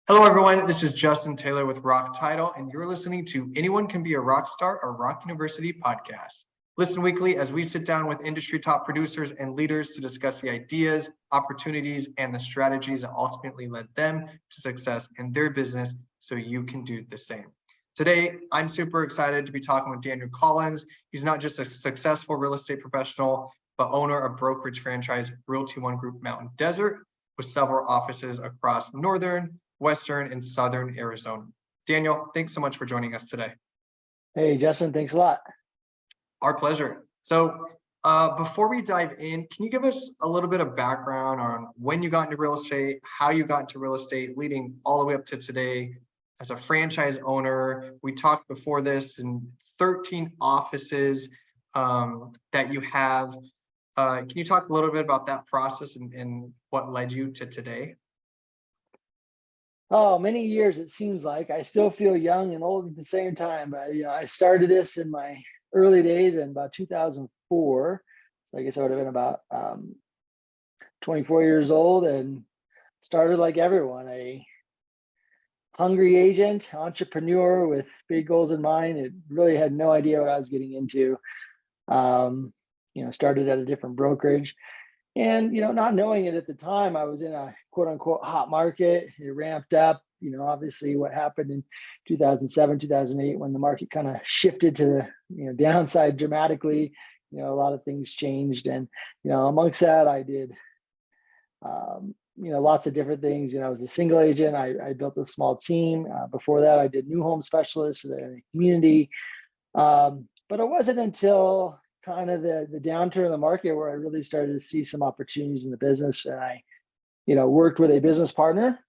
Hello, everyone. This is Justin Taylor with ROC Title, and you're listening to Anyone Can Be a Rock Star, a ROC University podcast. Listen weekly as we sit down with industry top producers and leaders to discuss the ideas, opportunities, and the strategies that ultimately led them to success in their business so you can do the same. Today, I'm super excited to be talking with Daniel Collins. He's not just a successful real estate professional, but owner of brokerage franchise Realty One Group Mountain Desert, with several offices across Northern, Western, and Southern Arizona. Daniel, thanks so much for joining us today. Hey, Justin, thanks a lot. Our pleasure. So before we dive in, can you give us a little bit of background on when you got into real estate, how you got into real estate, leading all the way up to today as a franchise owner? We talked before this in 13 offices that you have. Can you talk a little bit about that process and what led you to today? Oh, many years it seems like. I still feel young and old at the same time. But I started this in my early days in about 2004. So I guess I would have been about 24 years old and started like everyone, a hungry agent, entrepreneur with big goals in mind. It really had no idea what I was getting into. Started at a different brokerage. And, not knowing it at the time, I was in a quote unquote hot market. It ramped up, obviously what happened in 2007, 2008, when the market kind of shifted to the, downside dramatically, a lot of things changed. And, amongst that, I did, lots of different things. I was a single agent. I built a small team. Before that, I did new home specialist in a community. But it wasn't until kind of the downturn in the market where I really started to see some opportunities in the business. And I, worked with a business partner,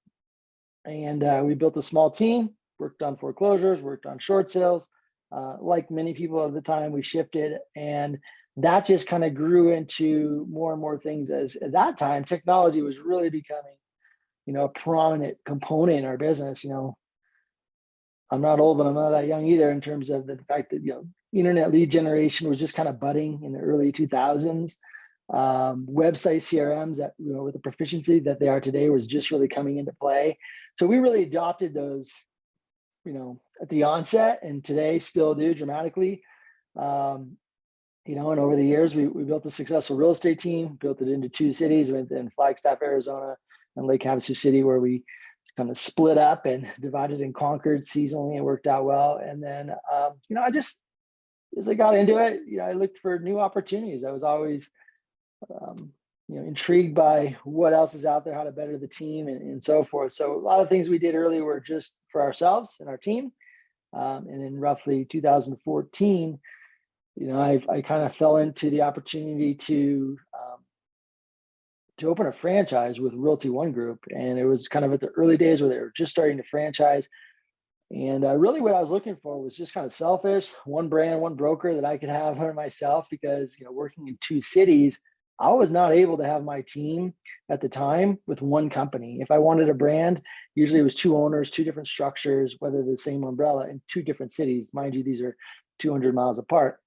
and we built a small team, worked on foreclosures, worked on short sales. Like many people at the time, we shifted, and that just kind of grew into more and more things. As at that time, technology was really becoming, a prominent component in our business. I'm not old, but I'm not that young either, in terms of the fact that, internet lead generation was just kind of budding in the early 2000s. Website CRMs that, with the proficiency that they are today, was just really coming into play. So we really adopted those, at the onset, and today still do dramatically. And over the years, we built a successful real estate team, built it into 2 cities, in Flagstaff, Arizona, and Lake Havasu City, where we kind of split up and divided and conquered seasonally. It worked out well. And then, as I got into it, I looked for new opportunities. I was always, intrigued by what else is out there, how to better the team, and so forth. So a lot of things we did early were just for ourselves and our team. And in roughly 2014, I kind of fell into the opportunity to open a franchise with Realty One Group. And it was kind of at the early days where they were just starting to franchise. And really what I was looking for was just kind of selfish, one brand, one broker that I could have for myself, because, working in 2 cities, I was not able to have my team at the time with one company. If I wanted a brand, usually it was 2 owners, 2 different structures, whether the same umbrella, in 2 different cities. Mind you, these are 200 miles apart.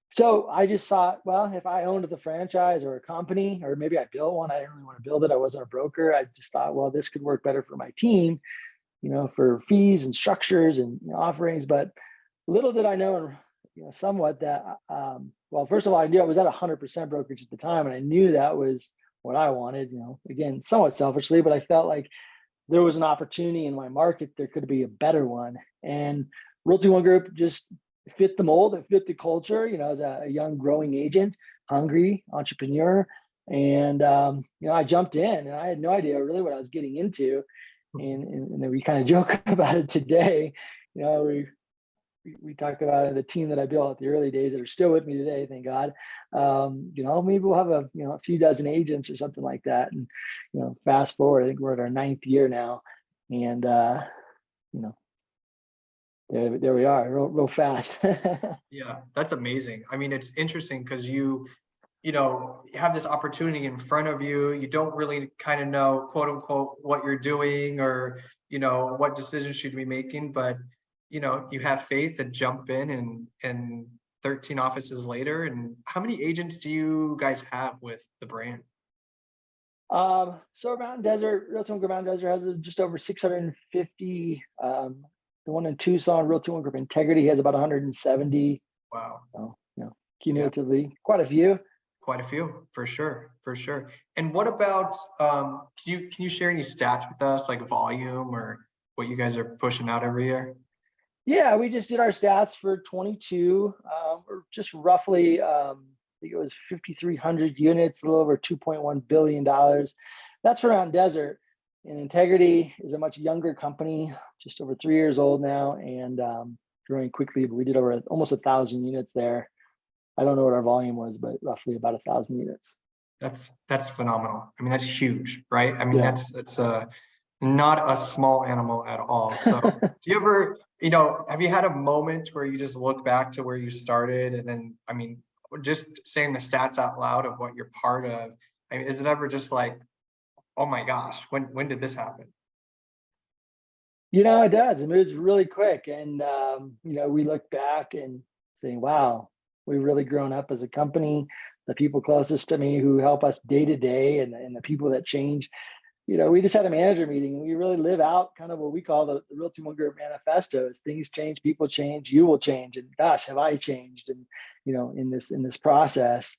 So I just thought, well, if I owned the franchise or a company, or maybe I built one, I didn't really want to build it. I wasn't a broker. I just thought, well, this could work better for my team, for fees and structures and offerings. But little did I know, somewhat that, well, first of all, I knew I was at 100% brokerage at the time, and I knew that was what I wanted, again, somewhat selfishly, but I felt like there was an opportunity in my market. There could be a better one. And Realty One Group just fit the mold. It fit the culture, as a young growing agent, hungry entrepreneur. And, I jumped in, and I had no idea really what I was getting into. And then we kind of joke about it today. We talk about the team that I built at the early days that are still with me today, thank God. Maybe we'll have a few dozen agents or something like that. And, fast forward, I think we're at our 9th year now. And, there we are, real fast. Yeah, that's amazing. I mean, it's interesting because you have this opportunity in front of you. You don't really kind of know, quote unquote, what you're doing, or, what decisions should be making, but, you have faith to jump in, and 13 offices later. And how many agents do you guys have with the brand? So Mountain Desert, Realty One Group Mountain Desert has just over 650. The one in Tucson, Realty One Group Integrity has about 170. Wow. So, Yeah, cumulatively, quite a few. quite a few for sure, for sure. And what about can you share any stats with us, like volume or what you guys are pushing out every year? Yeah, we just did our stats for 22. We're just roughly, I think it was 5,300 units, a little over $2.1 billion. That's for Mountain Desert. And Integrity is a much younger company, just over 3 years old now, and growing quickly. But we did over almost 1,000 units there. I don't know what our volume was, but roughly about 1,000 units. That's phenomenal. I mean, that's huge, right? I mean, Yeah. that's not a small animal at all. So do you ever, have you had a moment where you just look back to where you started and then, I mean, just saying the stats out loud of what you're part of, I mean, is it ever just like, oh my gosh, when did this happen? It does. It moves really quick. And, we look back and say, wow, we've really grown up as a company. The people closest to me who help us day to day and the people that change. We just had a manager meeting and we really live out kind of what we call the Realty One Group manifestos. Things change, people change, you will change. And gosh, have I changed? And, in this process,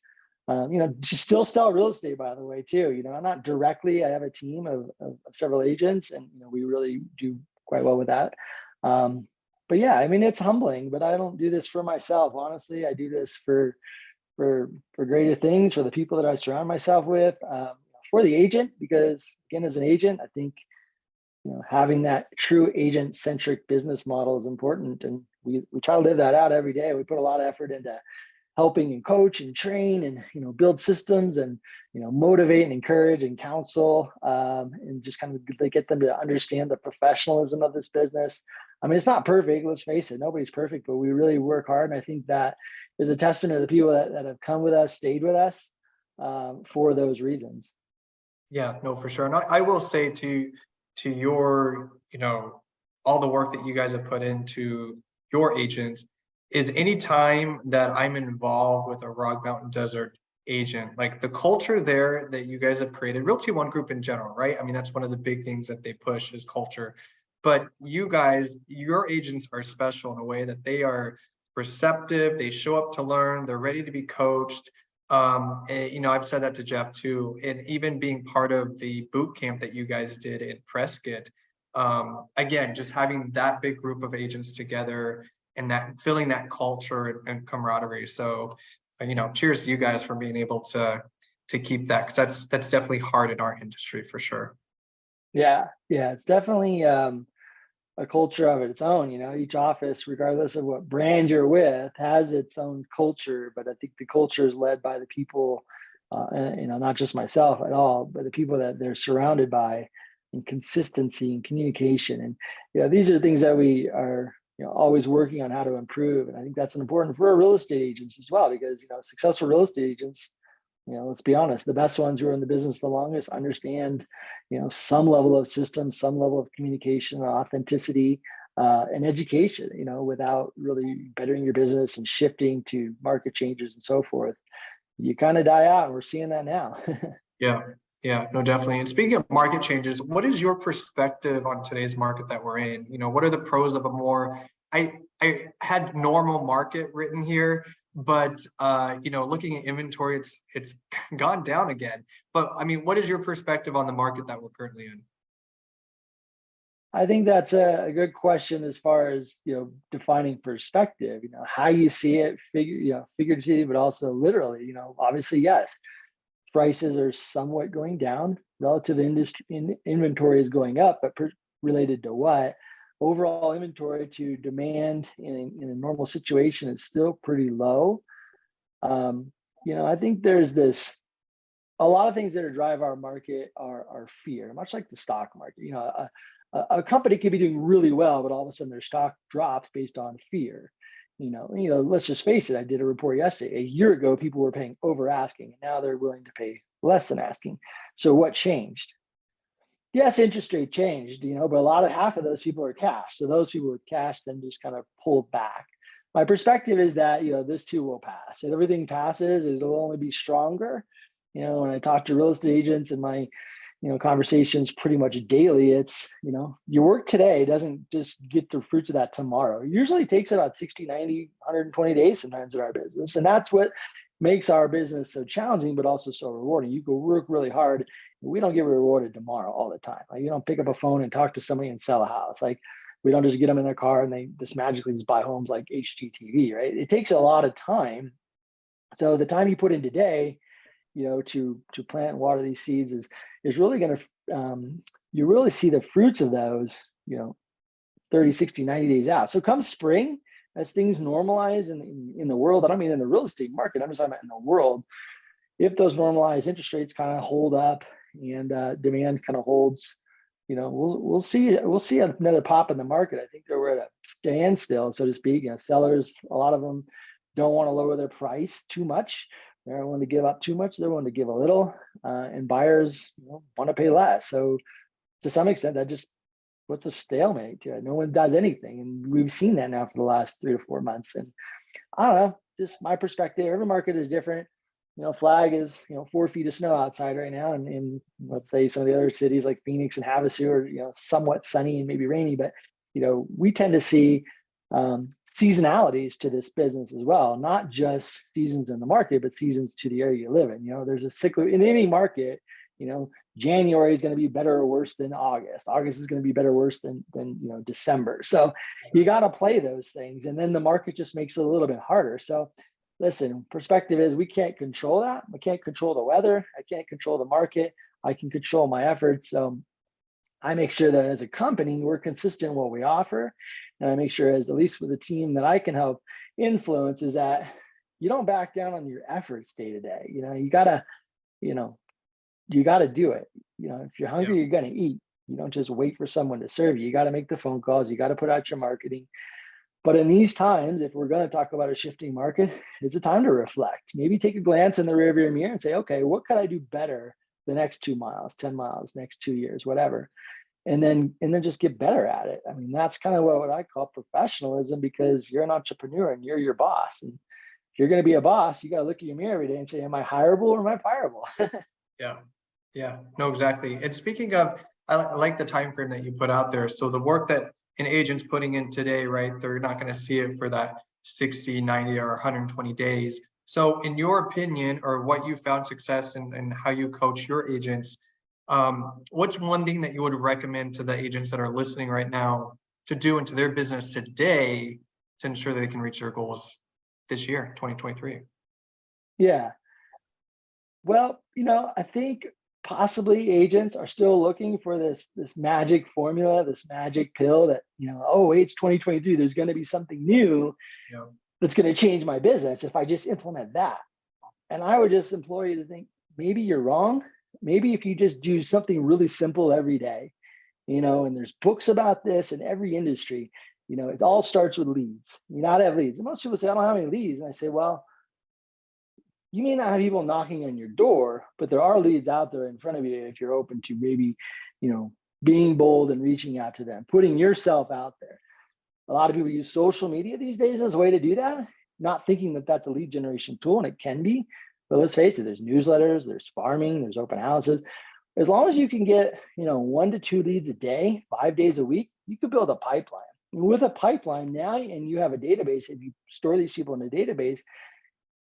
just still sell real estate, by the way, too. Not directly. I have a team of several agents and, we really do quite well with that. But yeah, I mean, it's humbling, but I don't do this for myself. Honestly, I do this for greater things, for the people that I surround myself with, for the agent, because again, as an agent, I think, having that true agent centric business model is important. And we try to live that out every day. We put a lot of effort into helping and coach and train and, build systems and, motivate and encourage and counsel, and just kind of get them to understand the professionalism of this business. I mean, it's not perfect, let's face it, nobody's perfect, but we really work hard. And I think that is a testament to the people that have come with us, stayed with us, for those reasons. Yeah, no, for sure. And I will say to your, all the work that you guys have put into your agents is any time that I'm involved with a Rock Mountain Desert agent, like the culture there that you guys have created, Realty One Group in general, right? I mean, that's one of the big things that they push is culture. But you guys, your agents are special in a way that they are receptive, they show up to learn, they're ready to be coached. And, I've said that to Jeff too, and even being part of the boot camp that you guys did in Prescott, again, just having that big group of agents together and that feeling that culture and camaraderie. So, cheers to you guys for being able to keep that, because that's definitely hard in our industry for sure. Yeah, it's definitely a culture of its own. Each office, regardless of what brand you're with, has its own culture. But I think the culture is led by the people, and, not just myself at all, but the people that they're surrounded by, and consistency and communication. And these are things that we are always working on how to improve. And I think that's important for our real estate agents as well, because successful real estate agents, let's be honest, the best ones who are in the business the longest understand, some level of system, some level of communication, authenticity, and education, without really bettering your business and shifting to market changes and so forth. You kind of die out, and we're seeing that now. Yeah, no, definitely. And speaking of market changes, what is your perspective on today's market that we're in? What are the pros of a more, I had normal market written here, but looking at inventory, it's gone down again. But I mean, what is your perspective on the market that we're currently in? I think that's a good question as far as defining perspective. How you see it, figuratively, but also literally. Obviously, yes, prices are somewhat going down. Relative industry inventory is going up, but related to what? Overall inventory to demand in a normal situation is still pretty low. I think there's a lot of things that drive our market are fear, much like the stock market. A company could be doing really well, but all of a sudden their stock drops based on fear. Let's just face it. I did a report yesterday. A year ago, people were paying over asking, and now they're willing to pay less than asking. So what changed? Yes, interest rate changed, but half of those people are cash. So those people with cash then just kind of pulled back. My perspective is that, this too will pass. If everything passes, it'll only be stronger. When I talk to real estate agents and my conversations pretty much daily. It's, your work today doesn't just get the fruits of that tomorrow. It usually takes about 60, 90, 120 days sometimes in our business. And that's what makes our business so challenging, but also so rewarding. You go work really hard. We don't get rewarded tomorrow all the time. Like, you don't pick up a phone and talk to somebody and sell a house. Like, we don't just get them in their car and they just magically just buy homes like HGTV, right? It takes a lot of time. So the time you put in today, to plant and water these seeds is really going to, you really see the fruits of those, 30, 60, 90 days out. So come spring, as things normalize in the world, I don't mean in the real estate market, I'm just talking about in the world, if those normalized interest rates kind of hold up and demand kind of holds, we'll see another pop in the market. I think we're at a standstill, so to speak. Sellers, a lot of them don't want to lower their price too much. They're not willing to give up too much. They're willing to give a little, and buyers want to pay less. So to some extent, that just puts a stalemate to it. No one does anything, and we've seen that now for the last 3 to 4 months. And I don't know, just my perspective. Every market is different. Flag is 4 feet of snow outside right now, and in let's say some of the other cities like Phoenix and Havasu are somewhat sunny and maybe rainy, but we tend to see seasonalities to this business as well, not just seasons in the market, but seasons to the area you live in. There's a cycle in any market. January is going to be better or worse than August. August is going to be better or worse than December. So you got to play those things, and then the market just makes it a little bit harder. So listen, perspective is we can't control that. I can't control the weather. I can't control the market. I can control my efforts. So I make sure that as a company, we're consistent in what we offer. And I make sure, as at least with the team that I can help influence, is that you don't back down on your efforts day to day. You gotta do it. If you're hungry, you're gonna eat. You don't just wait for someone to serve you. You got to make the phone calls. You got to put out your marketing. But in these times, if we're going to talk about a shifting market, it's a time to reflect. Maybe take a glance in the rearview mirror and say, okay, what could I do better the next 2 miles, 10 miles, next 2 years, whatever. And then just get better at it. I mean, that's kind of what I call professionalism, because you're an entrepreneur and you're your boss. And if you're going to be a boss, you got to look at your mirror every day and say, am I hireable or am I fireable? Yeah, no, exactly. And speaking of, I like the time frame that you put out there. So the work that an agent's putting in today, right, they're not going to see it for that 60, 90, or 120 days. So in your opinion, or what you found success in and how you coach your agents, what's one thing that you would recommend to the agents that are listening right now to do into their business today to ensure that they can reach their goals this year, 2023? Yeah. Well, I think possibly agents are still looking for this magic formula, this magic pill that, it's 2023. There's going to be something new that's going to change my business if I just implement that. And I would just implore you to think, maybe you're wrong. Maybe if you just do something really simple every day, and there's books about this in every industry, it all starts with leads. You not have leads. And most people say, I don't have any leads. And I say, well, you may not have people knocking on your door, but there are leads out there in front of you if you're open to maybe, being bold and reaching out to them, putting yourself out there. A lot of people use social media these days as a way to do that, not thinking that that's a lead generation tool, and it can be. But let's face it, there's newsletters, there's farming, there's open houses. As long as you can get, 1 to 2 leads a day, 5 days a week, you could build a pipeline. With a pipeline now, and you have a database, if you store these people in a database,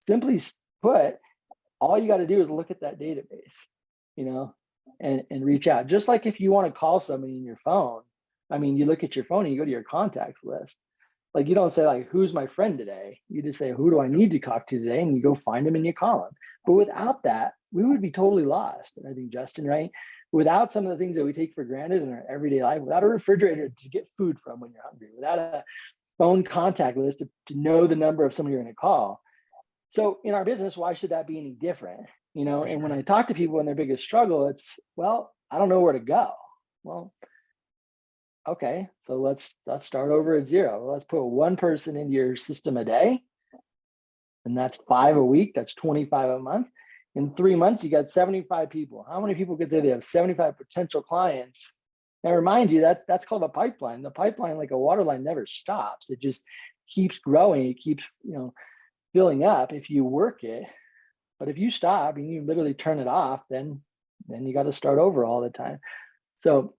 simply put, all you got to do is look at that database, and reach out. Just like if you want to call somebody in your phone, you look at your phone and you go to your contacts list. Like, you don't say, like, who's my friend today? You just say, who do I need to talk to today? And you go find them and you call them. But without that, we would be totally lost. And I think, Justin, right? Without some of the things that we take for granted in our everyday life, without a refrigerator to get food from when you're hungry, without a phone contact list to know the number of someone you're going to call. So in our business, why should that be any different? And when I talk to people in their biggest struggle, it's, well, I don't know where to go. Well, okay, so let's start over at zero. Let's put one person into your system a day, and that's 5 a week. That's 25 a month. In 3 months, you got 75 people. How many people could say they have 75 potential clients? Now, remind you, that's called a pipeline. The pipeline, like a water line, never stops. It just keeps growing. It keeps, filling up if you work it. But if you stop and you literally turn it off, then then you got to start over all the time. So,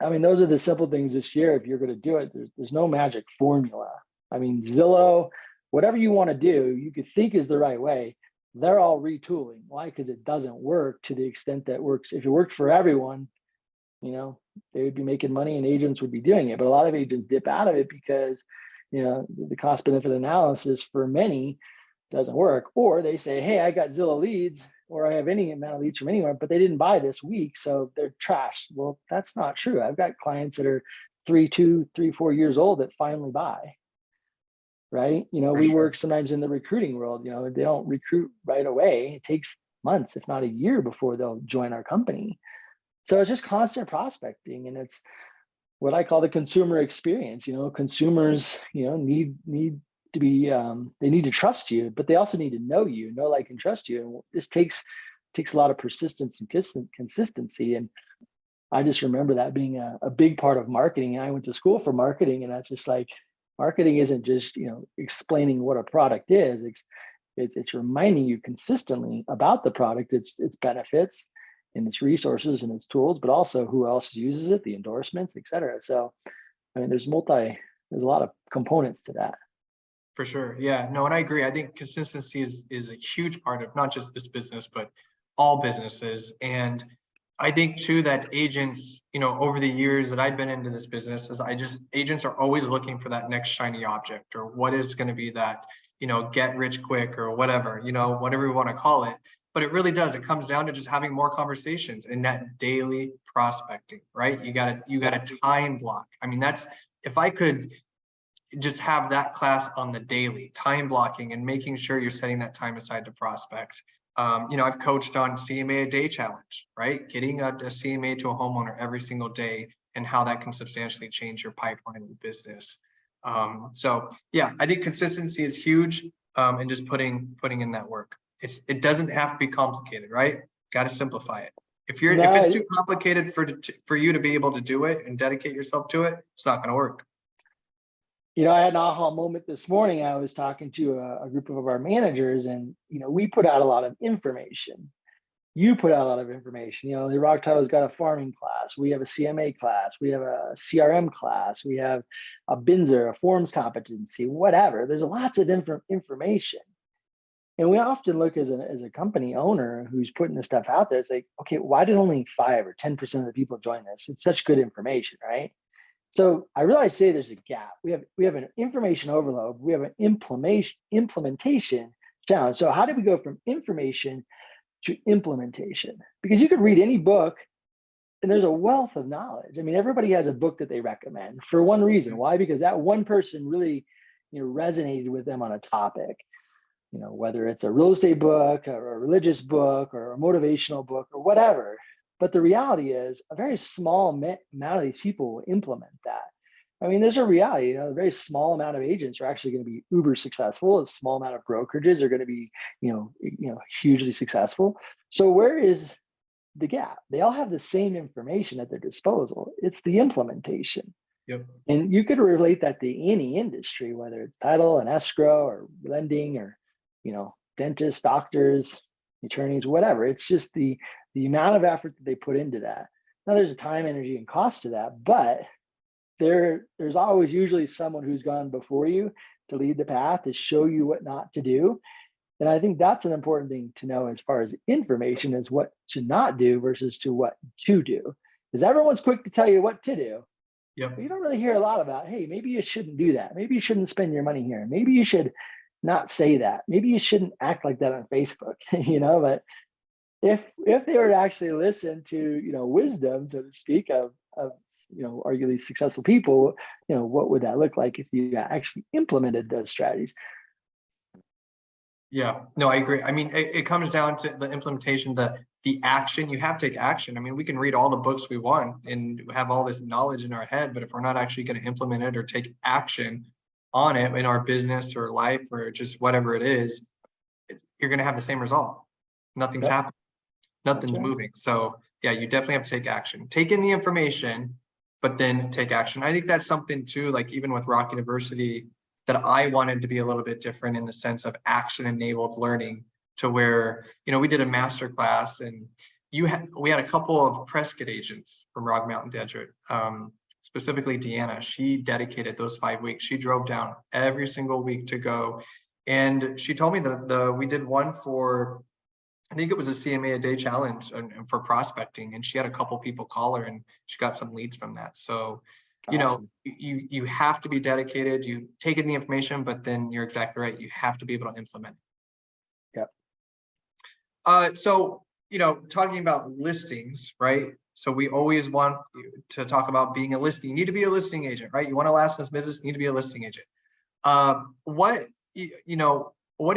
I mean, those are the simple things this year. If you're going to do it, there's no magic formula. I mean, Zillow, whatever you want to do, you could think is the right way. They're all retooling. Why? Because it doesn't work to the extent that works. If it worked for everyone, they would be making money and agents would be doing it. But a lot of agents dip out of it because, the cost benefit analysis for many doesn't work. Or they say, hey, I got Zillow leads, or I have any amount of leads from anywhere, but they didn't buy this week, so they're trash. Well, that's not true. I've got clients that are 4 years old that finally buy. Right? We work sometimes in the recruiting world, they don't recruit right away. It takes months, if not a year, before they'll join our company. So it's just constant prospecting, and it's what I call the consumer experience. Consumers, need to be, they need to trust you, but they also need to know you, like, and trust you. And this takes a lot of persistence and consistency. And I just remember that being a big part of marketing. And I went to school for marketing, and that's just like, marketing isn't just, explaining what a product is. It's reminding you consistently about the product, its benefits, and its resources and its tools, but also who else uses it, the endorsements, et cetera. So, I mean, there's a lot of components to that. For sure. Yeah, no, and I agree. I think consistency is a huge part of not just this business, but all businesses. And I think too that agents, over the years that I've been into this business, agents are always looking for that next shiny object, or what is going to be that, get rich quick, or whatever, whatever we want to call it. But it really does. It comes down to just having more conversations and that daily prospecting, right? You got a time block. I mean, if I could just have that class on the daily, time blocking and making sure you're setting that time aside to prospect. I've coached on CMA a day challenge, right? Getting a CMA to a homeowner every single day, and how that can substantially change your pipeline of business. So yeah, I think consistency is huge, and just putting in that work. It doesn't have to be complicated, right? Got to simplify it. If it's too complicated for you to be able to do it and dedicate yourself to it, it's not going to work. I had an aha moment this morning. I was talking to a group of our managers, and we put out a lot of information. You put out a lot of information. The ROC Title's got a farming class. We have a CMA class. We have a CRM class. We have a BINSR, a forms competency, whatever. There's lots of information. And we often look as a company owner who's putting this stuff out there. It's like, okay, why did only 5 or 10% of the people join this? It's such good information, right? So I realize today there's a gap. We have an information overload. We have an implementation challenge. So how do we go from information to implementation? Because you could read any book, and there's a wealth of knowledge. I mean, everybody has a book that they recommend for one reason. Why? Because that one person really, resonated with them on a topic. Whether it's a real estate book or a religious book or a motivational book or whatever. But the reality is a very small amount of these people will implement that. I mean, there's a reality, a very small amount of agents are actually going to be uber successful. A small amount of brokerages are going to be, hugely successful. So where is the gap? They all have the same information at their disposal. It's the implementation. Yep. And you could relate that to any industry, whether it's title and escrow or lending or, dentists, doctors, attorneys, whatever. It's just the amount of effort that they put into that. Now there's a time, energy, and cost to that, but there's always usually someone who's gone before you to lead the path, to show you what not to do. And I think that's an important thing to know as far as information, is what to not do versus to what to do. Because everyone's quick to tell you what to do. Yep. But you don't really hear a lot about, hey, maybe you shouldn't do that. Maybe you shouldn't spend your money here. Maybe you should not say that. Maybe you shouldn't act like that on Facebook, but if they were to actually listen to, wisdom, so to speak, of arguably successful people, what would that look like if you actually implemented those strategies? Yeah, no, I agree. I mean, it comes down to the implementation, the action. You have to take action. I mean, we can read all the books we want and have all this knowledge in our head, but if we're not actually going to implement it or take action on it in our business or life or just whatever it is, you're going to have the same result. Nothing's happening. Nothing's moving. So yeah, you definitely have to take action. Take in the information, but then take action. I think that's something too, like even with ROC University, that I wanted to be a little bit different in the sense of action-enabled learning, to where, we did a master class and, we had a couple of Prescott agents from Rock Mountain Desert, specifically Deanna. She dedicated those 5 weeks. She drove down every single week to go. And she told me that we did one for, I think it was a CMA a day challenge and for prospecting. And she had a couple people call her and she got some leads from that. So, Awesome. you have to be dedicated. You take in the information, but then you're exactly right. You have to be able to implement it. Yep. So, talking about listings, right? So we always want to talk about being a listing. You need to be a listing agent, right? You want to last in this business, you need to be a listing agent. What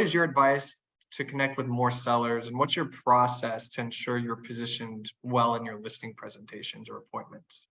is your advice to connect with more sellers, and what's your process to ensure you're positioned well in your listing presentations or appointments?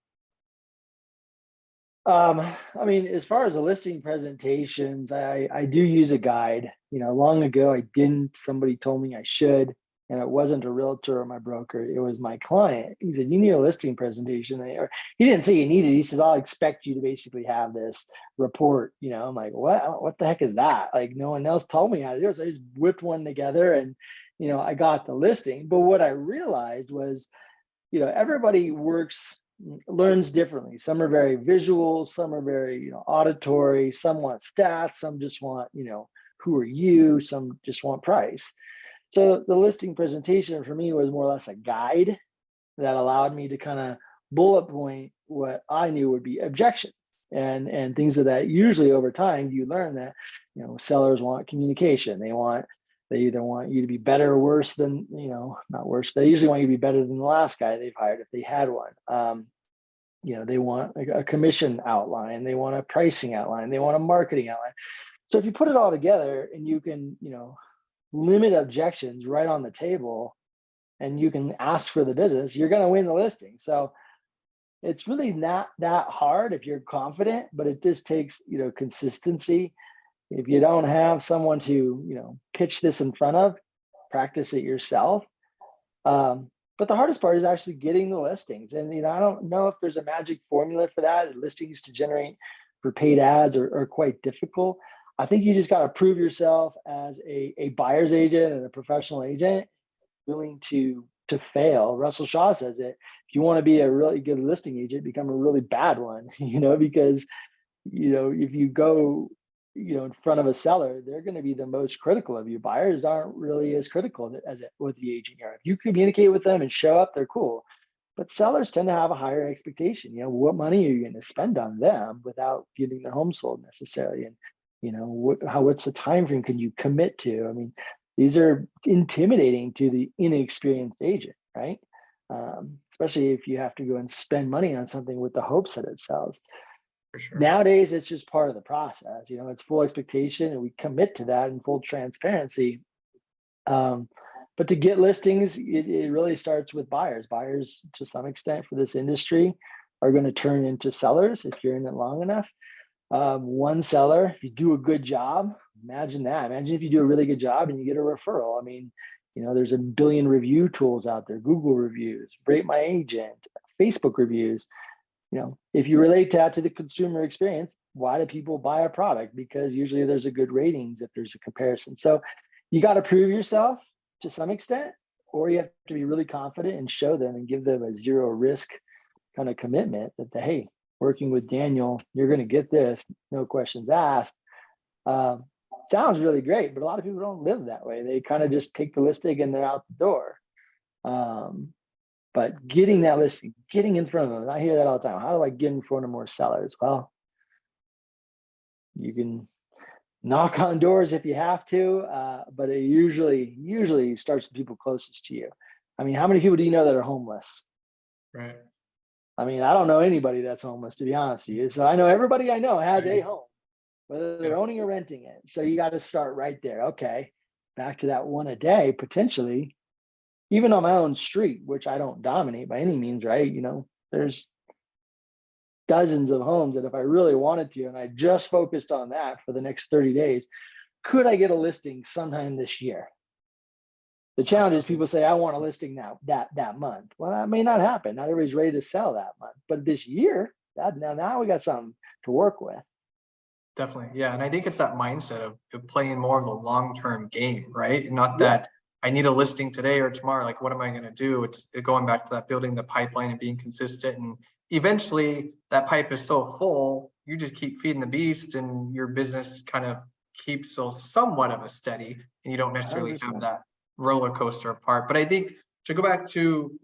I mean, as far as the listing presentations, I do use a guide. Long ago I didn't. Somebody told me I should, and it wasn't a realtor or my broker. It was my client. He said, "You need a listing presentation." Or he didn't say you needed. He says, "I'll expect you to basically have this report." I'm like, what the heck is that? Like, no one else told me how to do it. So I just whipped one together, and I got the listing. But what I realized was, everybody learns differently. Some are very visual, some are very auditory, some want stats, some just want who are you, some just want price. So the listing presentation for me was more or less a guide that allowed me to kind of bullet point what I knew would be objections and things of that. Usually over time you learn that sellers want communication. They either want you to be better or worse than, not worse, they usually want you to be better than the last guy they've hired if they had one. They want a commission outline, they want a pricing outline, they want a marketing outline. So if you put it all together and you can, limit objections right on the table and you can ask for the business, you're going to win the listing. So it's really not that hard if you're confident, but it just takes, consistency. If you don't have someone to, pitch this in front of, practice it yourself. But the hardest part is actually getting the listings. And, I don't know if there's a magic formula for that. Listings to generate for paid ads are quite difficult. I think you just got to prove yourself as a buyer's agent and a professional agent willing to fail. Russell Shaw says it. If you want to be a really good listing agent, become a really bad one, because, if you go, in front of a seller, they're going to be the most critical of you. Buyers aren't really as critical as with the agent are. If you communicate with them and show up, they're cool. But sellers tend to have a higher expectation. What money are you going to spend on them without getting their home sold necessarily? And, what's the time frame can you commit to? I mean, these are intimidating to the inexperienced agent, right? Especially if you have to go and spend money on something with the hopes that it sells. For sure. Nowadays, it's just part of the process. It's full expectation, and we commit to that in full transparency. But to get listings, it really starts with buyers. Buyers, to some extent, for this industry, are going to turn into sellers if you're in it long enough. One seller, if you do a good job, imagine that. Imagine if you do a really good job and you get a referral. I mean, there's a billion review tools out there: Google reviews, Rate My Agent, Facebook reviews. If you relate that to the consumer experience, why do people buy a product? Because usually there's a good ratings if there's a comparison. So you got to prove yourself to some extent, or you have to be really confident and show them and give them a zero risk kind of commitment that hey, working with Daniel, you're going to get this, no questions asked. Sounds really great, but a lot of people don't live that way. They kind of just take the listing and they're out the door. But getting that listing, getting in front of them, I hear that all the time. How do I get in front of more sellers? Well, you can knock on doors if you have to, but it usually starts with people closest to you. I mean, how many people do you know that are homeless? Right. I mean, I don't know anybody that's homeless, to be honest with you. So I know everybody I know has a home, whether they're owning or renting it. So you got to start right there. Okay, back to that one a day, potentially, even on my own street, which I don't dominate by any means, right? There's dozens of homes that if I really wanted to, and I just focused on that for the next 30 days, could I get a listing sometime this year? The challenge is people say, I want a listing now that month. Well, that may not happen. Not everybody's ready to sell that month, but this year, now we got something to work with. Definitely. Yeah. And I think it's that mindset of playing more of a long-term game, right? Not that I need a listing today or tomorrow. Like, what am I going to do? It's going back to that building the pipeline and being consistent. And eventually that pipe is so full, you just keep feeding the beast and your business kind of keeps somewhat of a steady, and you don't necessarily have 100%. that roller coaster part. But I think to go back to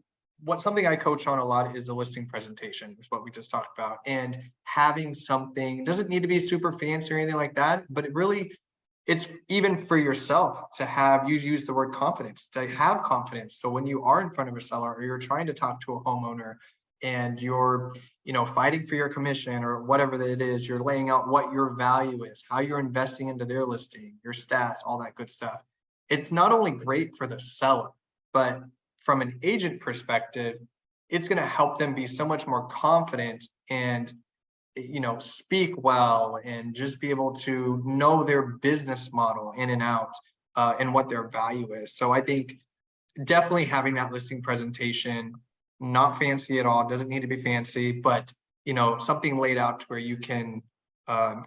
something I coach on a lot is a listing presentation, is what we just talked about. And having something doesn't need to be super fancy or anything like that, but it's even for yourself to have, you use the word confidence, to have confidence. So when you are in front of a seller or you're trying to talk to a homeowner and you're, fighting for your commission or whatever it is, you're laying out what your value is, how you're investing into their listing, your stats, all that good stuff. It's not only great for the seller, but from an agent perspective, it's going to help them be so much more confident and speak well and just be able to know their business model in and out, and what their value is. So I think definitely having that listing presentation, not fancy at all, doesn't need to be fancy, but something laid out to where you can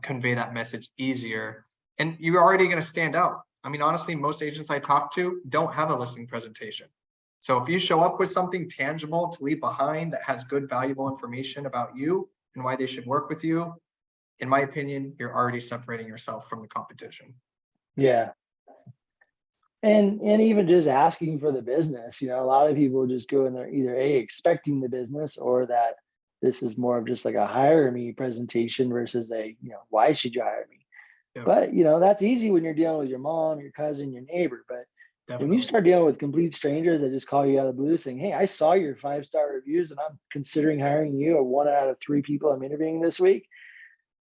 convey that message easier, and you're already going to stand out. I mean, honestly, most agents I talk to don't have a listing presentation. So if you show up with something tangible to leave behind that has good, valuable information about you and why they should work with you, in my opinion, you're already separating yourself from the competition. Yeah. And even just asking for the business, a lot of people just go in there either expecting the business, or that this is more of just like a hire me presentation versus why should you hire me? Yep. But that's easy when you're dealing with your mom, your cousin, your neighbor. But when you start dealing with complete strangers that just call you out of the blue saying, hey, I saw your 5-star reviews and I'm considering hiring you, or 1 out of 3 people I'm interviewing this week,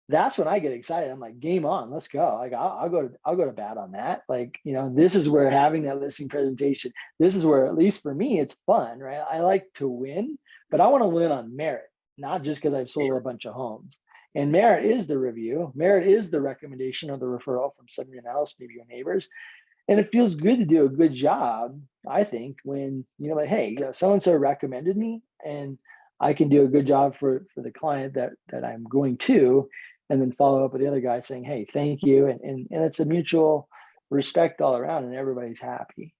that's when I get excited. I'm like, game on, let's go. Like, I'll go to bat on that. Like, this is where having that listing presentation, this is where, at least for me, it's fun, right? I like to win, but I want to win on merit, not just because I've sold a bunch of homes. And merit is the review. Merit is the recommendation or the referral from someone else, maybe your neighbors. And it feels good to do a good job, I think, when, like, hey, so-and-so recommended me and I can do a good job for the client that I'm going to, and then follow up with the other guy saying, hey, thank you. And it's a mutual respect all around and everybody's happy.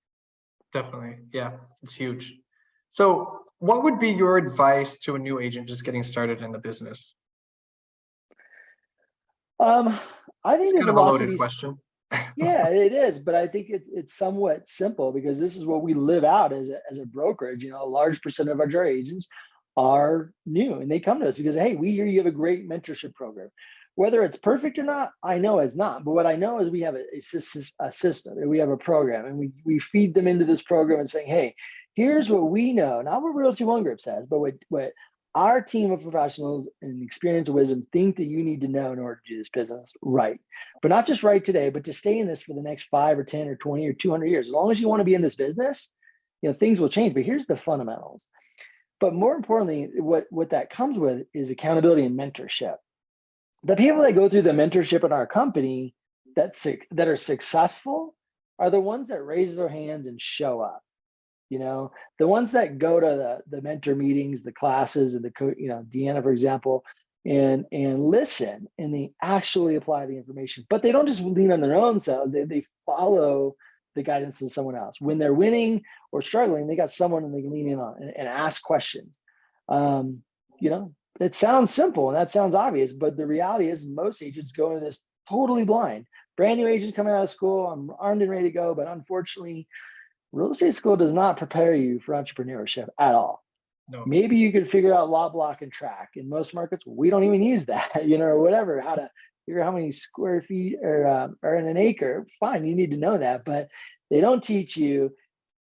Definitely. Yeah, it's huge. So what would be your advice to a new agent just getting started in the business? I think there's a lot to be. Question. Yeah, it is, but I think it's somewhat simple, because this is what we live out as a brokerage. A large percent of our agents are new, and they come to us because, hey, we hear you have a great mentorship program. Whether it's perfect or not, I know it's not. But what I know is we have a system, and we have a program, and we feed them into this program and saying, hey, here's what we know, not what Realty One Group says, but what our team of professionals and experience and wisdom think that you need to know in order to do this business right. But not just right today, but to stay in this for the next 5 or 10 or 20 or 200 years. As long as you want to be in this business, things will change. But here's the fundamentals. But more importantly, what that comes with is accountability and mentorship. The people that go through the mentorship in our company that are successful are the ones that raise their hands and show up. The ones that go to the mentor meetings, the classes, and Deanna, for example, and listen, and they actually apply the information. But they don't just lean on their own selves. They follow the guidance of someone else. When they're winning or struggling, they got someone and they can lean in on and ask questions. It sounds simple and that sounds obvious, but the reality is most agents go into this totally blind. Brand new agents coming out of school, I'm armed and ready to go, but unfortunately, real estate school does not prepare you for entrepreneurship at all. No. Maybe you could figure out lot, block, and track. In most markets, we don't even use that, or whatever, how to figure out how many square feet are in an acre. Fine, you need to know that, but they don't teach you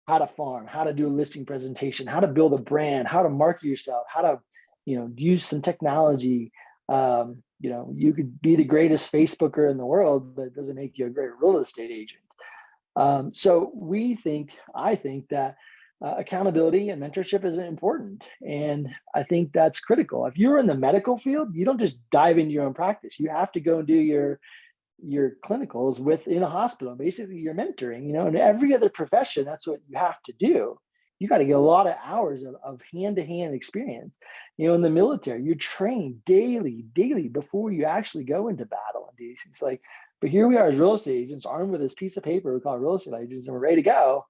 how to farm, how to do a listing presentation, how to build a brand, how to market yourself, how to, use some technology. You could be the greatest Facebooker in the world, but it doesn't make you a great real estate agent. So I think that accountability and mentorship is important. And I think that's critical. If you're in the medical field, you don't just dive into your own practice. You have to go and do your clinicals within a hospital. Basically, you're mentoring, in every other profession, that's what you have to do. You got to get a lot of hours of hand-to-hand experience. In the military, you train daily before you actually go into battle and do these things. But here we are as real estate agents, armed with this piece of paper we call real estate agents, and we're ready to go.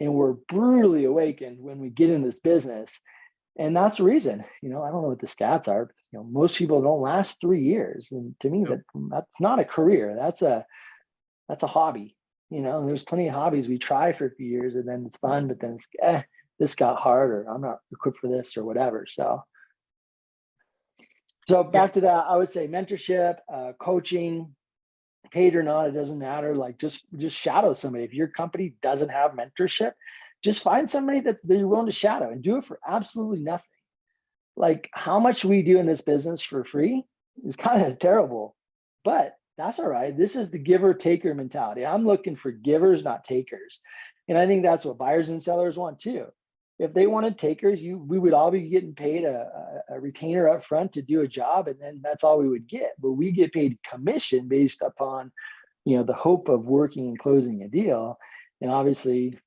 and we're brutally awakened when we get in this business. And that's the reason, I don't know what the stats are, but, most people don't last 3 years. And to me, that's not a career. That's a hobby. And there's plenty of hobbies we try for a few years and then it's fun, but then it's, this got hard, or I'm not equipped for this or whatever. So back to that, I would say mentorship, coaching, paid or not, it doesn't matter. Like just shadow somebody. If your company doesn't have mentorship, just find somebody that you're willing to shadow and do it for absolutely nothing. Like how much we do in this business for free is kind of terrible, but that's all right. This is the giver taker mentality. I'm looking for givers, not takers. And I think that's what buyers and sellers want too. If they wanted takers, we would all be getting paid a retainer up front to do a job, and then that's all we would get. But we get paid commission based upon, the hope of working and closing a deal. And obviously, it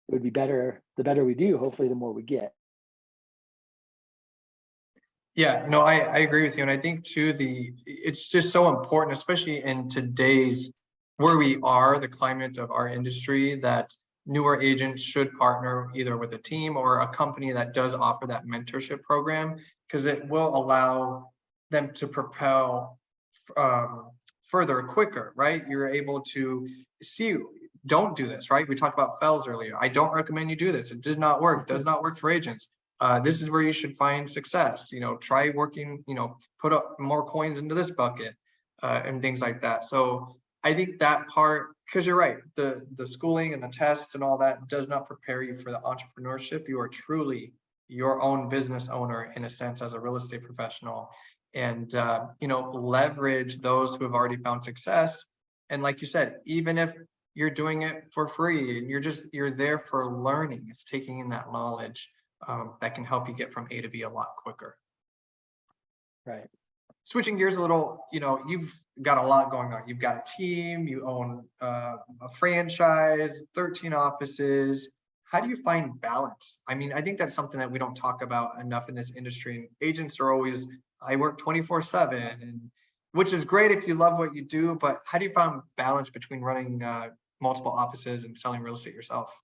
would be better the better we do. Hopefully, the more we get. Yeah, no, I agree with you. And I think too, it's just so important, especially in today's where we are, the climate of our industry, that newer agents should partner either with a team or a company that does offer that mentorship program, because it will allow them to propel further quicker, right? You're able to see, don't do this, right? We talked about fails earlier. I don't recommend you do this. It did not work, does not work for agents. This is where you should find success. Try working, put up more coins into this bucket and things like that. So I think that part, because you're right, the schooling and the tests and all that does not prepare you for the entrepreneurship. You are truly your own business owner in a sense as a real estate professional, and leverage those who have already found success. And like you said, even if you're doing it for free and you're there for learning, it's taking in that knowledge that can help you get from A to B a lot quicker. Right. Switching gears a little, you've got a lot going on. You've got a team, you own a franchise, 13 offices. How do you find balance? I mean, I think that's something that we don't talk about enough in this industry. And agents are always, I work 24/7, and which is great if you love what you do, but how do you find balance between running multiple offices and selling real estate yourself?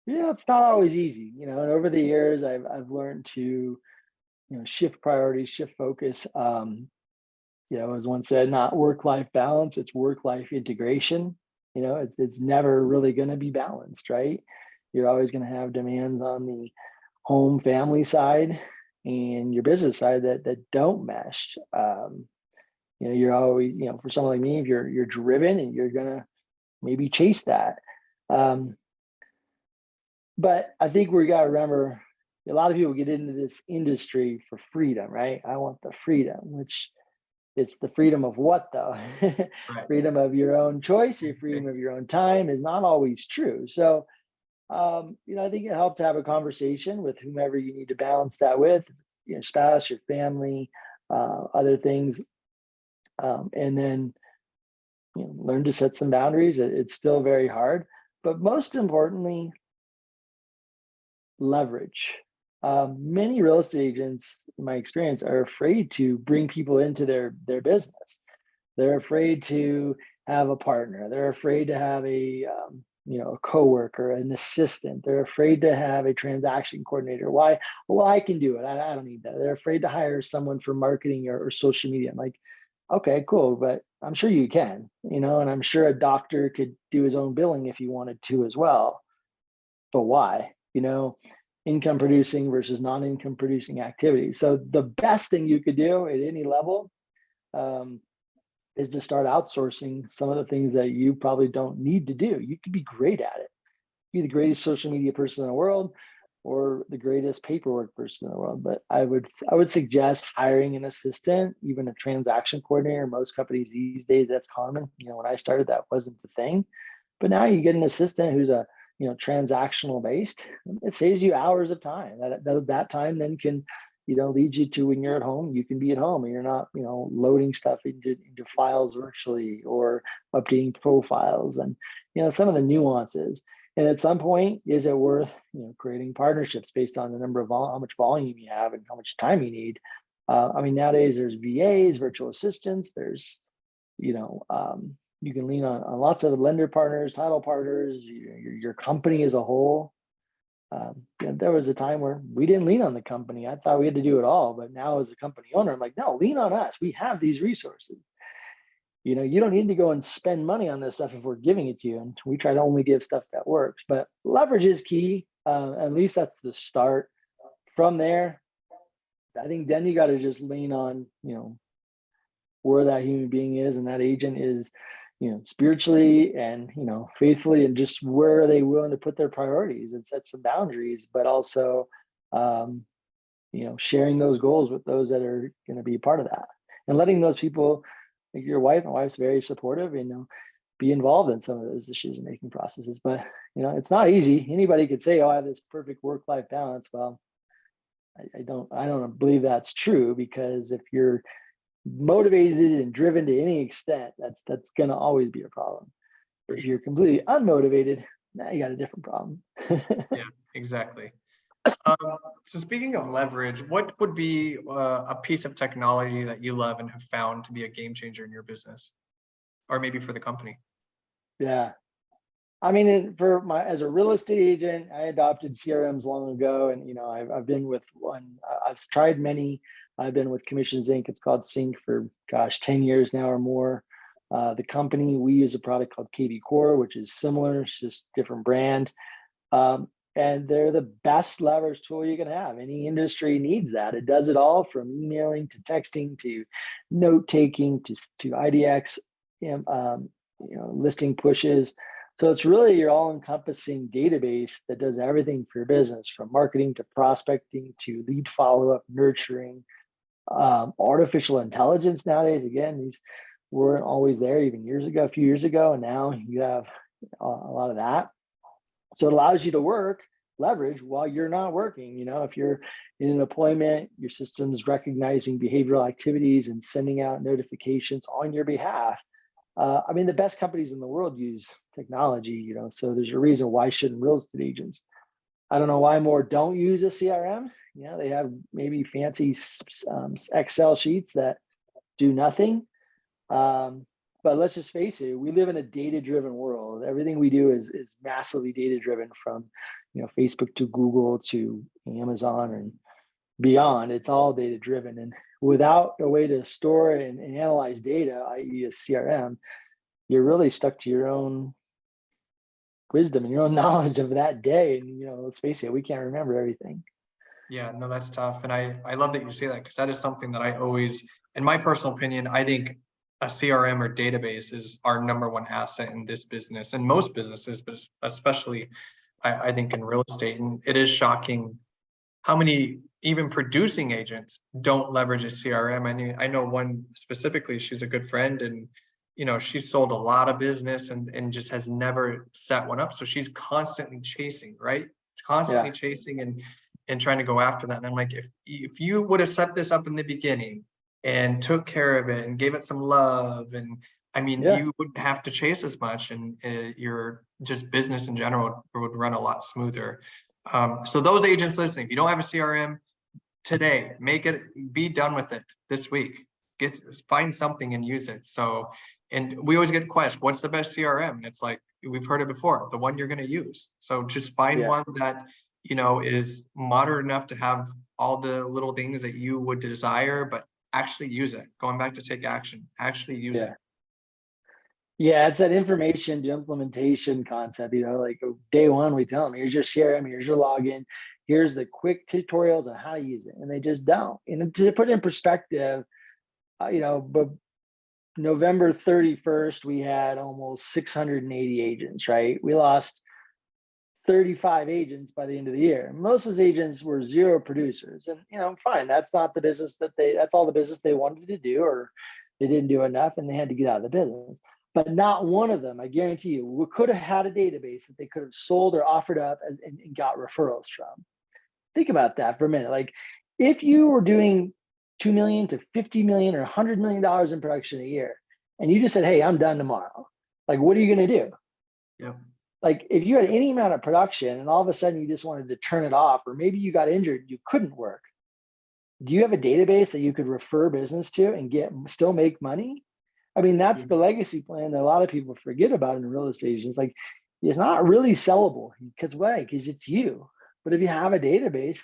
Yeah, it's not always easy, and over the years, I've learned to, shift priorities, shift focus. As one said, not work-life balance, it's work-life integration. It's never really going to be balanced, right? You're always going to have demands on the home family side and your business side that don't mesh. You're always, for someone like me, if you're driven and you're going to maybe chase that. But I think we got to remember, a lot of people get into this industry for freedom, right? I want the freedom, which is the freedom of what though? Right. Freedom of your own choice, your freedom of your own time is not always true. So, I think it helps to have a conversation with whomever you need to balance that with, your spouse, your family, other things, and then learn to set some boundaries. It's still very hard, but most importantly, leverage. Many real estate agents, in my experience, are afraid to bring people into their business. They're afraid to have a partner. They're afraid to have a coworker, an assistant. They're afraid to have a transaction coordinator. Why? Well, I can do it. I don't need that. They're afraid to hire someone for marketing or social media. I'm like, okay, cool, but I'm sure you can, and I'm sure a doctor could do his own billing if he wanted to as well. But why? Income producing versus non-income producing activities. So the best thing you could do at any level is to start outsourcing some of the things that you probably don't need to do. You could be great at it. Be the greatest social media person in the world or the greatest paperwork person in the world. But I would suggest hiring an assistant, even a transaction coordinator. Most companies these days, that's common. When I started, that wasn't the thing. But now you get an assistant who's a transactional based. It saves you hours of time. That time then can, lead you to when you're at home, you can be at home and you're not, loading stuff into files virtually or updating profiles and, some of the nuances. And at some point, is it worth, creating partnerships based on the number of how much volume you have and how much time you need? Nowadays there's VAs, virtual assistants, there's, you can lean on lots of lender partners, title partners, your company as a whole. There was a time where we didn't lean on the company. I thought we had to do it all, but now as a company owner, I'm like, no, lean on us. We have these resources. You don't need to go and spend money on this stuff if we're giving it to you. And we try to only give stuff that works, but leverage is key. At least that's the start. From there, I think then you got to just lean on, where that human being is and that agent is, spiritually and, faithfully, and just where are they willing to put their priorities and set some boundaries, but also, sharing those goals with those that are going to be part of that, and letting those people, like your wife. My wife's very supportive, be involved in some of those decision-making processes. But, it's not easy. Anybody could say, oh, I have this perfect work-life balance. Well, I don't believe that's true, because if you're motivated and driven to any extent, that's going to always be a problem. If you're completely unmotivated, now you got a different problem. Yeah, exactly. So speaking of leverage, what would be a piece of technology that you love and have found to be a game changer in your business, or maybe for the company? Yeah. I mean, as a real estate agent, I adopted CRMs long ago, and I've been with one. I've tried many. I've been with Commissions Inc. It's called Sync for 10 years now or more. The company, we use a product called KV Core, which is similar. It's just different brand. And they're the best leverage tool you can have. Any industry needs that. It does it all, from emailing to texting to note taking to IDX, listing pushes. So it's really your all-encompassing database that does everything for your business, from marketing to prospecting to lead follow-up, nurturing, artificial intelligence nowadays. Again, these weren't always there even a few years ago, and now you have a lot of that. So it allows you to leverage while you're not working. If you're in an appointment, your system's recognizing behavioral activities and sending out notifications on your behalf. The best companies in the world use technology, so there's a reason why shouldn't real estate agents. I don't know why more don't use a CRM. They have maybe fancy Excel sheets that do nothing. But let's just face it, we live in a data-driven world. Everything we do is massively data-driven, from Facebook to Google to Amazon and beyond. It's all data-driven, and without a way to store and analyze data, i.e. a CRM, you're really stuck to your own wisdom and your own knowledge of that day. And let's face it, we can't remember everything. Yeah, no, that's tough. And I love that you say that, because that is something that I always, in my personal opinion, I think a CRM or database is our number one asset in this business, and most businesses, but especially I think in real estate. And it is shocking how many even producing agents don't leverage a CRM. I know one specifically, she's a good friend, and she's sold a lot of business and just has never set one up. So she's constantly chasing, right? Constantly chasing and trying to go after that. And I'm like, if you would have set this up in the beginning and took care of it and gave it some love, and you wouldn't have to chase as much, and your just business in general would run a lot smoother. So those agents listening, if you don't have a CRM today, be done with it this week. Find something and use it. So, and we always get the question, what's the best CRM? And it's like, we've heard it before, the one you're going to use. So just find one that, is modern enough to have all the little things that you would desire, but actually use it. Going back to take action, actually use it. Yeah, it's that information to implementation concept. Like day one, we tell them, here's your CRM, here's your login, here's the quick tutorials on how to use it, and they just don't. And to put it in perspective, but November 31st, we had almost 680 agents, right? We lost 35 agents by the end of the year. Most of those agents were zero producers, and fine, that's not the business that's all the business they wanted to do, or they didn't do enough and they had to get out of the business. But not one of them, I guarantee you, we could have had a database that they could have sold or offered up and got referrals from. Think about that for a minute. Like, if you were doing $2 million to $50 million or $100 million in production a year, and you just said, hey, I'm done tomorrow, like, what are you going to do? Yeah. Like, if you had any amount of production and all of a sudden you just wanted to turn it off, or maybe you got injured, you couldn't work. Do you have a database that you could refer business to and still make money? I mean, that's the legacy plan that a lot of people forget about in real estate. It's like, it's not really sellable because why? Because it's you. But if you have a database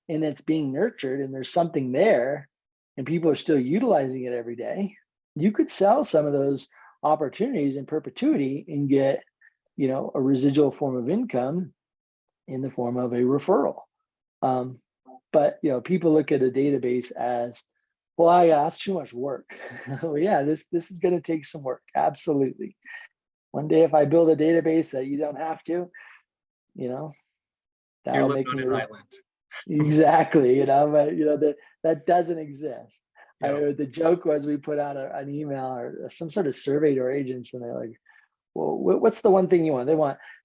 and it's being nurtured and there's something there and people are still utilizing it every day, you could sell some of those opportunities in perpetuity and get, a residual form of income in the form of a referral. But people look at a database as, well, that's too much work. Well, yeah, this is going to take some work. Absolutely. One day, if I build a database that you don't have to, that'll make me an island. Exactly. But that doesn't exist. Yep. The joke was we put out an email or some sort of survey to our agents, and they're like, well, what's the one thing you want?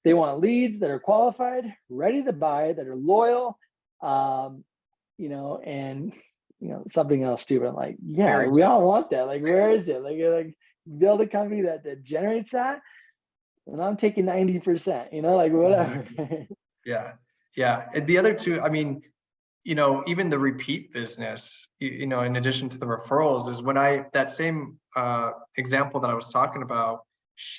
They want leads that are qualified, ready to buy, that are loyal, and something else stupid. I'm like, yeah, we all want that. Like, where is it? Like build a company that generates that, and I'm taking 90%. Like whatever. Yeah, yeah. And the other two, I mean, even the repeat business, in addition to the referrals, is when that same example that I was talking about.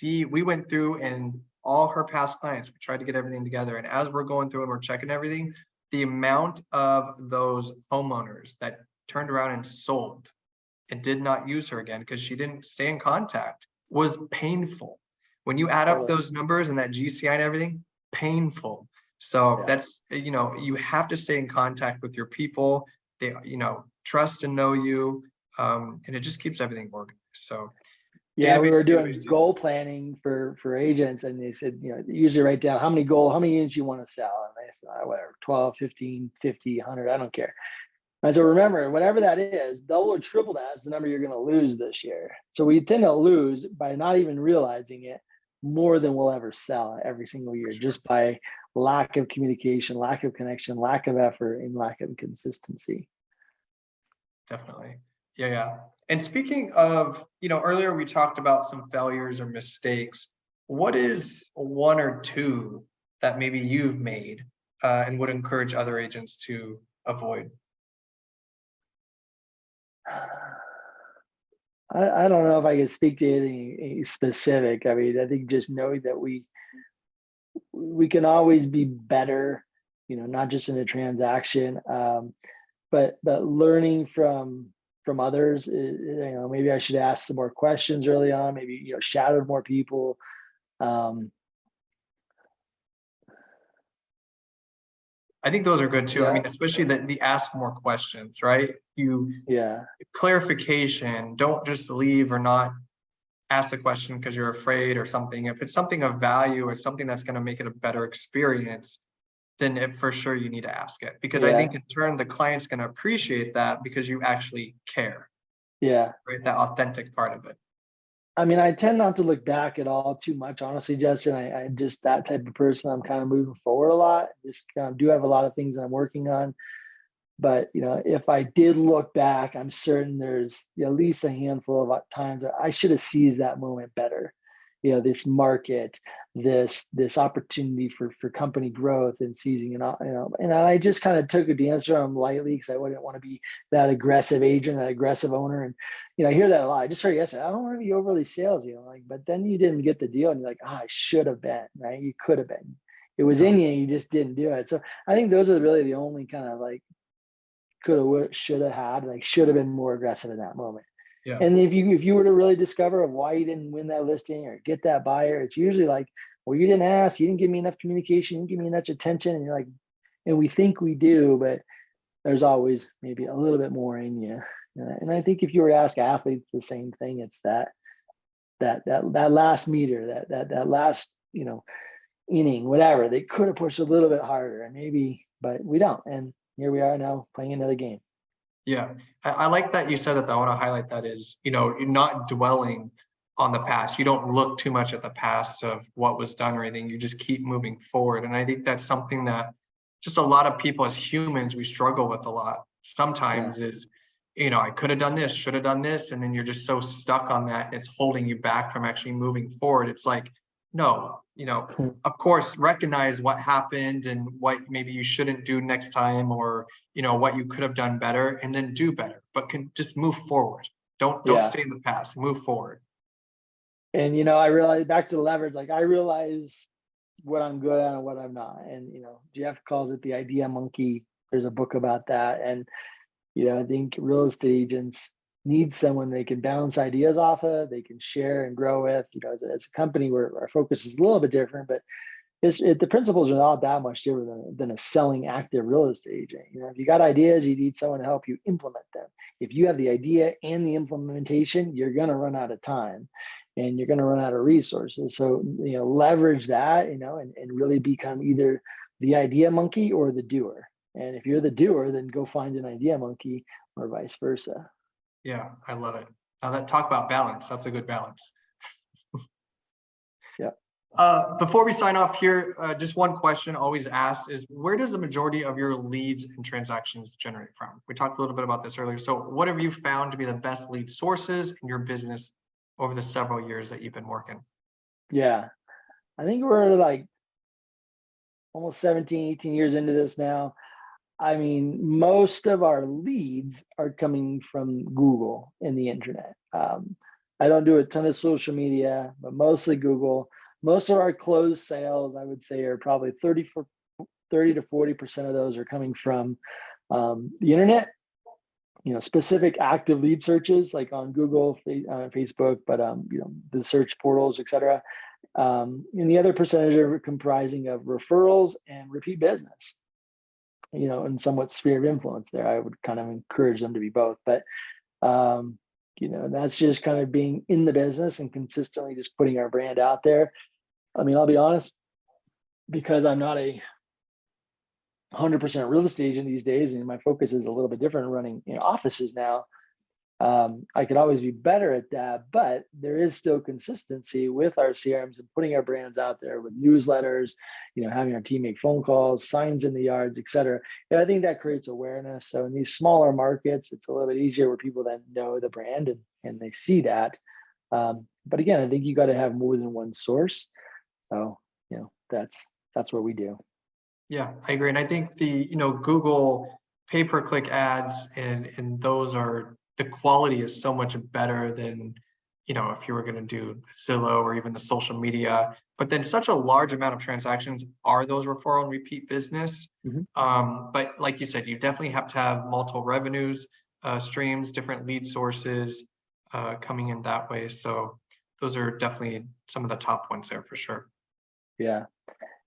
We went through and all her past clients, we tried to get everything together. And as we're going through and we're checking everything, the amount of those homeowners that turned around and sold and did not use her again because she didn't stay in contact was painful. When you add up those numbers and that GCI and everything, painful. So that's, you have to stay in contact with your people. They, trust and know you. And it just keeps everything organized. So yeah, we were doing goal planning for agents, and they said, usually write down how many units you want to sell. And they said, whatever, 12, 15, 50, 100, I don't care. And so remember, whatever that is, double or triple that is the number you're going to lose this year. So we tend to lose by not even realizing it more than we'll ever sell every single year, just by lack of communication, lack of connection, lack of effort, and lack of consistency. Definitely. Yeah. And speaking of, earlier we talked about some failures or mistakes. What is one or two that maybe you've made and would encourage other agents to avoid? I don't know if I can speak to anything specific. I mean, I think just knowing that we can always be better, not just in a transaction, but learning from others. Maybe I should ask some more questions early on. Maybe shadowed more people. I think those are good too. Yeah. I mean, especially the ask more questions, right? Clarification. Don't just leave or not ask the question because you're afraid or something. If it's something of value or something that's going to make it a better experience, then for sure you need to ask it, because I think in turn the client's going to appreciate that because you actually care. Yeah. Right. That authentic part of it. I mean, I tend not to look back at all too much, honestly, Justin. I'm just that type of person. I'm kind of moving forward a lot. Just do have a lot of things I'm working on. But, if I did look back, I'm certain there's at least a handful of times where I should have seized that moment better. This market, this opportunity for company growth and seizing it, and I just kind of took a dance around lightly because I wouldn't want to be that aggressive agent, that aggressive owner. And, I hear that a lot. I just heard yesterday, I don't want to be overly salesy, but then you didn't get the deal and you're like, I should have been, right? You could have been. It was in you, you just didn't do it. So I think those are really the only kind of could have, should have had, should have been more aggressive in that moment. Yeah. And if you were to really discover why you didn't win that listing or get that buyer, it's usually well, you didn't ask, you didn't give me enough communication, you didn't give me enough attention. And you're like, and we think we do, but there's always maybe a little bit more in you. And I think if you were to ask athletes the same thing, it's that last meter, that last, inning, whatever, they could have pushed a little bit harder and maybe, but we don't. And here we are now playing another game. Yeah, I like that you said that. I want to highlight that is, you're not dwelling on the past. You don't look too much at the past of what was done or anything. You just keep moving forward. And I think that's something that just a lot of people as humans, we struggle with a lot sometimes is, I could have done this, should have done this. And then you're just so stuck on that. And it's holding you back from actually moving forward. It's like, no, of course, recognize what happened and what maybe you shouldn't do next time, or, what you could have done better, and then do better, but can just move forward. Don't stay in the past, move forward. And, you know, I realize back to the leverage, like I realize what I'm good at and what I'm not. And, you know, Jeff calls it the idea monkey. There's a book about that. And, you know, I think real estate agents need someone they can bounce ideas off of, they can share and grow with. You know, as a company, where our focus is a little bit different, but the principles are not that much different than a selling active real estate agent. You know, if you got ideas, you need someone to help you implement them. If you have the idea and the implementation, you're going to run out of time and you're going to run out of resources. So, you know, leverage that, you know, and really become either the idea monkey or the doer. And if you're the doer, then go find an idea monkey or vice versa. Yeah, I love it. Now that talk about balance, that's a good balance. Yeah. Before we sign off here, just one question always asked is, where does the majority of your leads and transactions generate from? We talked a little bit about this earlier. So what have you found to be the best lead sources in your business over the several years that you've been working? Yeah. I think we're like almost 17, 18 years into this now. I mean, most of our leads are coming from Google and the internet. I don't do a ton of social media, but mostly Google. Most of our closed sales, I would say, are probably 30 to 40% of those are coming from the internet. You know, specific active lead searches like on Google, Facebook, but you know, the search portals, etc. And the other percentage are comprising of referrals and repeat business. You know, and somewhat sphere of influence there. I would kind of encourage them to be both, but you know, that's just kind of being in the business and consistently just putting our brand out there. I mean, I'll be honest, because I'm not a 100% real estate agent these days, and my focus is a little bit different running, you know, offices now. I could always be better at that, but there is still consistency with our CRMs and putting our brands out there with newsletters, you know, having our team make phone calls, signs in the yards, et cetera. And I think that creates awareness. So in these smaller markets, it's a little bit easier where people then know the brand and they see that. But again, I think you got to have more than one source. So, you know, that's what we do. Yeah, I agree. And I think the, you know, Google pay-per-click ads and those are, the quality is so much better than, you know, if you were going to do Zillow or even the social media. But then such a large amount of transactions are those referral and repeat business. But like you said, you definitely have to have multiple revenues, streams, different lead sources coming in that way. So those are definitely some of the top ones there for sure. Yeah.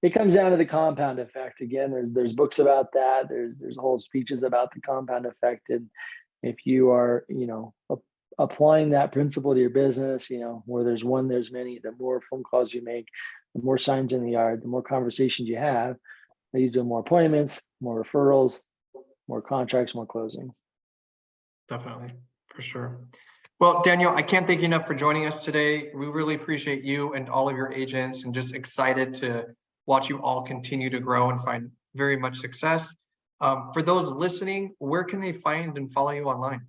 It comes down to the compound effect. Again, there's books about that. There's whole speeches about the compound effect. And if you are, you know, applying that principle to your business, you know, where there's one, there's many, the more phone calls you make, the more signs in the yard, the more conversations you have, leads to more appointments, more referrals, more contracts, more closings. Definitely, for sure. Well, Daniel, I can't thank you enough for joining us today. We really appreciate you and all of your agents, and just excited to watch you all continue to grow and find very much success. For those listening, where can they find and follow you online?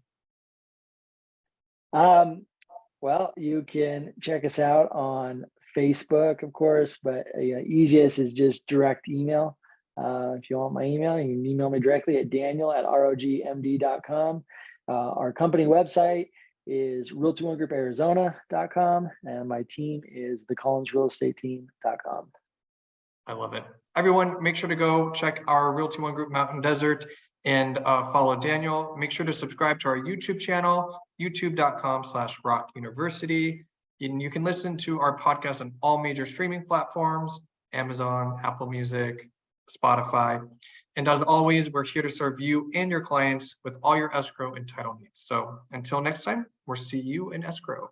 Well, you can check us out on Facebook, of course, but easiest is just direct email. If you want my email, you can email me directly at daniel@rogmd.com. Our company website is realty1grouparizona.com, and my team is thecollinsrealestateteam.com. I love it. Everyone, make sure to go check our Realty One Group Mountain Desert and follow Daniel. Make sure to subscribe to our YouTube channel, youtube.com/ROC University. And you can listen to our podcast on all major streaming platforms, Amazon, Apple Music, Spotify. And as always, we're here to serve you and your clients with all your escrow and title needs. So until next time, we'll see you in escrow.